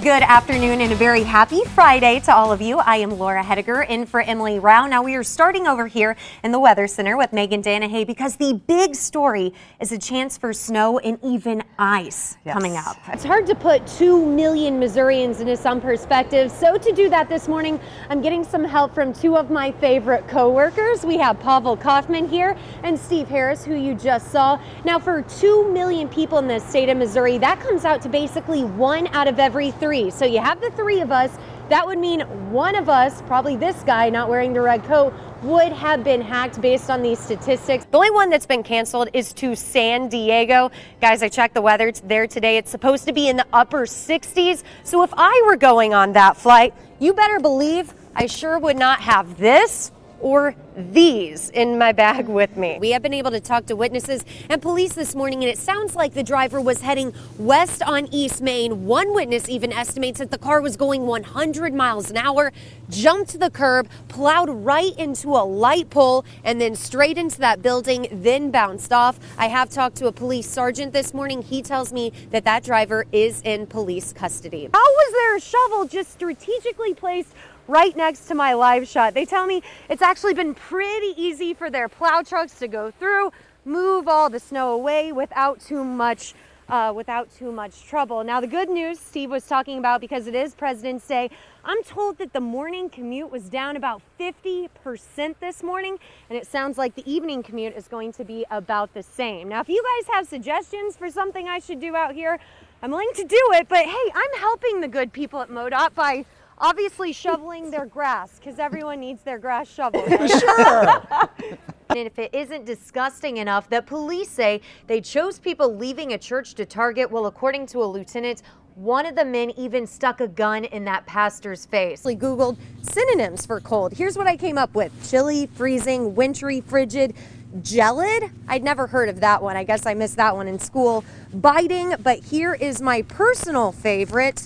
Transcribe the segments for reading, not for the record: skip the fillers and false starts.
good afternoon and a very happy Friday to all of you. I am Laura Hettiger in for Emily Rao. Now we are starting over here in the Weather Center with Megan Danahay because the big story is a chance for snow and even ice coming up. It's hard to put 2 million Missourians into some perspective. So to do that this morning, I'm getting some help from two of my favorite co-workers. We have Pavel Kaufman here and Steve Harris, who you just saw. Now for 2 million people in the state of Missouri, that comes out to basically 1 out of every 3. So you have the 3 of us. That would mean one of us, probably this guy not wearing the red coat, would have been hacked based on these statistics. The only one that's been canceled is to San Diego. Guys, I checked the weather there today. It's supposed to be in the upper 60s. So if I were going on that flight, you better believe I sure would not have this or these in my bag with me. We have been able to talk to witnesses and police this morning, and it sounds like the driver was heading west on East Main. One witness even estimates that the car was going 100 miles an hour, jumped the curb, plowed right into a light pole, and then straight into that building, then bounced off. I have talked to a police sergeant this morning. He tells me that that driver is in police custody. How was there a shovel just strategically placed right next to my live shot? They tell me it's actually been pretty easy for their plow trucks to go through, move all the snow away without too much trouble. Now the good news Steve was talking about, because it is President's Day, I'm told that the morning commute was down about 50% this morning, and it sounds like the evening commute is going to be about the same. Now if you guys have suggestions for something I should do out here, I'm willing to do it, but hey, I'm helping the good people at MoDOT by obviously shoveling their grass, because everyone needs their grass shoveled. Right? Sure. And if it isn't disgusting enough that police say they chose people leaving a church to target, well, according to a lieutenant, one of the men even stuck a gun in that pastor's face. I Googled synonyms for cold. Here's what I came up with: chilly, freezing, wintry, frigid, gelid. I'd never heard of that one. I guess I missed that one in school. Biting, but here is my personal favorite: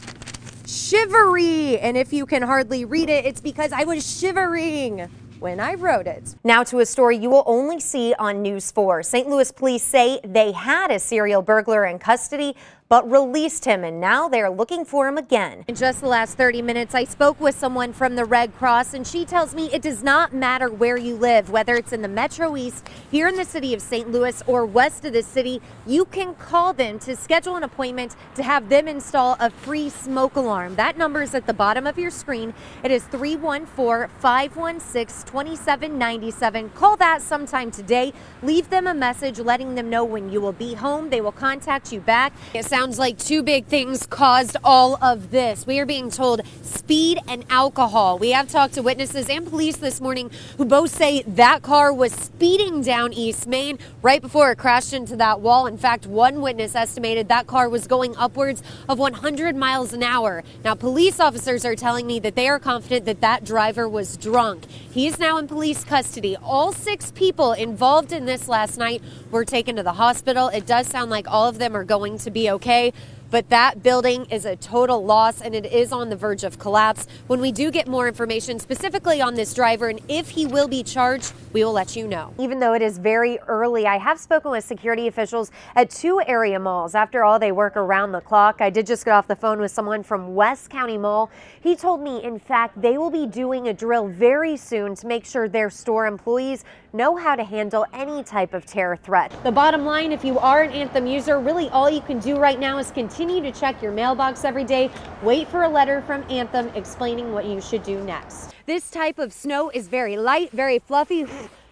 shivery. And if you can hardly read it, it's because I was shivering when I wrote it. Now to a story you will only see on News 4. St. Louis police say they had a serial burglar in custody, but released him, and now they're looking for him again. In just the last 30 minutes, I spoke with someone from the Red Cross, and she tells me it does not matter where you live, whether it's in the Metro East, here in the city of St. Louis, or west of the city, you can call them to schedule an appointment to have them install a free smoke alarm. That number is at the bottom of your screen. It is 314-516-2797. Call that sometime today. Leave them a message letting them know when you will be home. They will contact you back. It sounds like 2 big things caused all of this. We are being told speed and alcohol. We have talked to witnesses and police this morning who both say that car was speeding down East Main right before it crashed into that wall. In fact, one witness estimated that car was going upwards of 100 miles an hour. Now, police officers are telling me that they are confident that that driver was drunk. He is now in police custody. All 6 people involved in this last night were taken to the hospital. It does sound like all of them are going to be okay. But that building is a total loss, and it is on the verge of collapse. When we do get more information specifically on this driver and if he will be charged, we will let you know. Even though it is very early, I have spoken with security officials at 2 area malls. After all, they work around the clock. I did just get off the phone with someone from West County Mall. He told me, in fact, they will be doing a drill very soon to make sure their store employees know how to handle any type of terror threat. The bottom line, if you are an Anthem user, really all you can do right now is continue to check your mailbox every day, wait for a letter from Anthem explaining what you should do next. This type of snow is very light, very fluffy.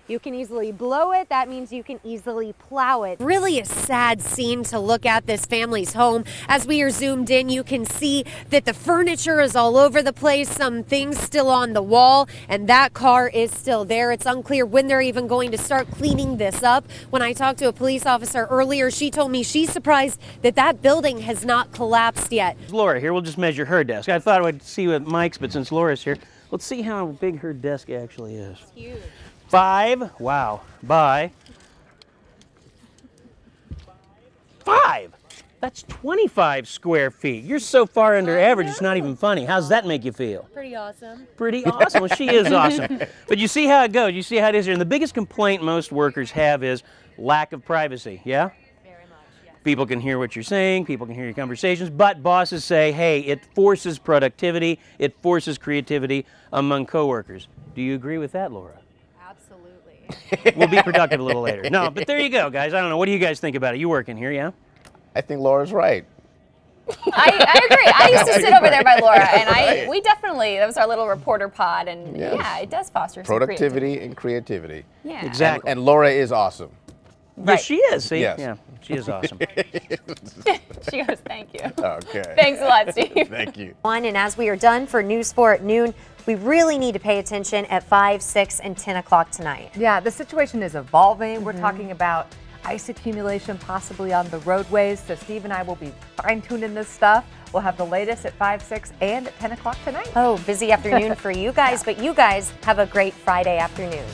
You can easily blow it. That means you can easily plow it. Really a sad scene to look at, this family's home. As we are zoomed in, you can see that the furniture is all over the place, some things still on the wall, and that car is still there. It's unclear when they're even going to start cleaning this up. When I talked to a police officer earlier, she told me she's surprised that that building has not collapsed yet. Laura here, we'll just measure her desk. I thought I'd see with Mike's, but since Laura's here, let's see how big her desk actually is. It's huge. 5, wow, by 5. That's 25 square feet. You're so far under average, it's not even funny. How's that make you feel? Pretty awesome. Pretty awesome. Well, she is awesome. But you see how it goes. You see how it is here. And the biggest complaint most workers have is lack of privacy, yeah? Very much, yes. People can hear what you're saying, people can hear your conversations, but bosses say, hey, it forces productivity, it forces creativity among coworkers. Do you agree with that, Laura? Absolutely. We'll be productive a little later. No, but there you go, guys. I don't know. What do you guys think about it? You working here, yeah? I think Laura's right. I agree. I used to sit over there by Laura, and we definitely, that was our little reporter pod, and yeah, it does foster some productivity and creativity. Yeah. Exactly. And Laura is awesome. Yeah, she is. See? Yes. Yeah, she is awesome. She goes, thank you. Okay. Thanks a lot, Steve. Thank you. And as we are done for News 4 at noon, we really need to pay attention at 5, 6, and 10 o'clock tonight. Yeah, the situation is evolving. We're talking about ice accumulation possibly on the roadways. So Steve and I will be fine-tuning this stuff. We'll have the latest at 5, 6, and at 10 o'clock tonight. Oh, busy afternoon for you guys, but you guys have a great Friday afternoon.